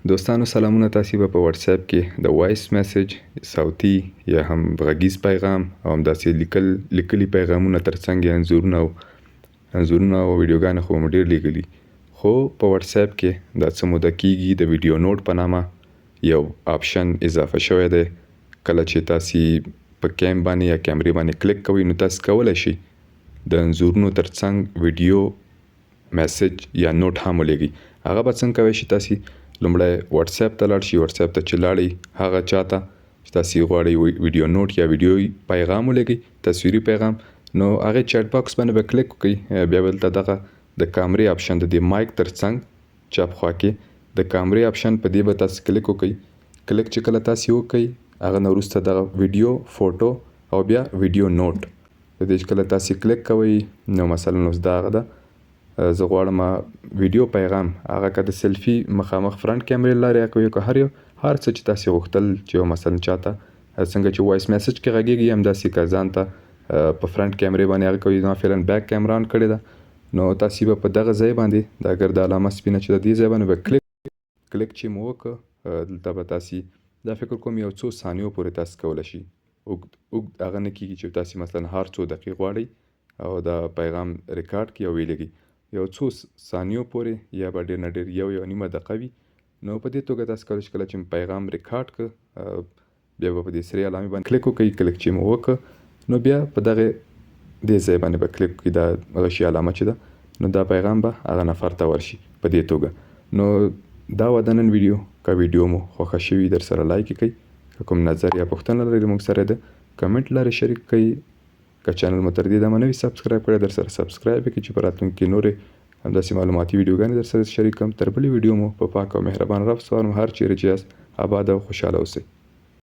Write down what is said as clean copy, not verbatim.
دوستانو سلامونه. تاسو به په واتس اپ کې د وایس میسج صوتي یا هم غږیز پیغام او همداسې لیکلي پیغامونه ترڅنګ انځورونه او ویډیوګانې خو مو ډېر لیږلي، خو په واتس اپ کې دا څه موده کېږي د ویډیو نوټ په نامه یو آپشن اضافه شوی دی. کله چې تاسو په کیم باندې یا کیمرې باندې کلیک کوئ نو تاسو کولی شئ د انځورونو ترڅنګ ویډیو میسج یا نوټ هم ولیږئ. هغه به څنګه کوئ چې تاسو لومړی واتس اپ ته لاړ شئ. واتس اپ ته چې لاړئ هغه چاته چې تاسو یې غواړئ ویډیو نوټ یا ویډیو پیغام ولیږئ، تصویري پیغام، نو هغې چیټ باکس باندې به کلیک وکړئ. بیا به دلته دغه د کامرې آپشن د دې مایک ترڅنګ چپ خوا کې د کامرې آپشن په دې به تاسو کلیک وکړئ. کلیک چې کله تاسو وکړئ هغه نه وروسته دغه ویډیو، فوټو او بیا ویډیو نوټ د دې چې کله تاسو کلیک کوئ نو مثلا اوس دا هغه ده، زه غواړم ویډیو پیغام هغه که د سیلفي مخامخ فرنټ کیمرې لارې کوي که هر څه چې تاسو غوښتل چې مثلا چاته څنګه چې وایس میسج کې غږیږي همداسې که ځان ته په فرنټ کیمرې باندې هغه کوي. زما فعلا بیک کیمره آن کړې ده نو تاسو به په دغه ځای باندې د ګرد علامه سپینه چې د دې ځای باندې به کلیک چې مو وکړه دلته به تاسو دا فکر کوم یو څو ثانیو پورې تاسو کولی شئ. اوږد هغه نه کېږي چې تاسو مثلا هر څو دقیقې غواړئ او دا پیغام ریکارډ کړئ او ویې یو څو ثانیو پورې یا به ډېر نه ډېر یو نیمه دقیقه وي. نو په دې توګه تاسو کولی شئ کله چې پیغام ریکارډ کړه بیا به په دې سرې علامې باندې کلیک وکړئ. کلیک چې مو وکړه نو بیا په دغه دې ځای باندې به کلیک وکړئ، دا هغه شي علامه چې ده، نو دا پیغام به هغه نفر ته ورشي په دې توګه. نو دا وه د نن ویډیو. که ویډیو مو خوښه شوي در سره لایک کړئ، که کوم نظر یا پوښتنه لرئ موږ سره د کمنټ لارې شریک کړئ. که چینل مو تر دې دمه نه وي سبسکرایب کړی در سره سبسکرایب کړئ چې په راتلونکي کې نورې همداسې معلوماتي ویډیوګانې در سره شریک کړم. تر بلې ویډیو مو په پاک او مهربان رب سپارم. هر چیرې چې یاست اباد او خوشحاله اوسئ.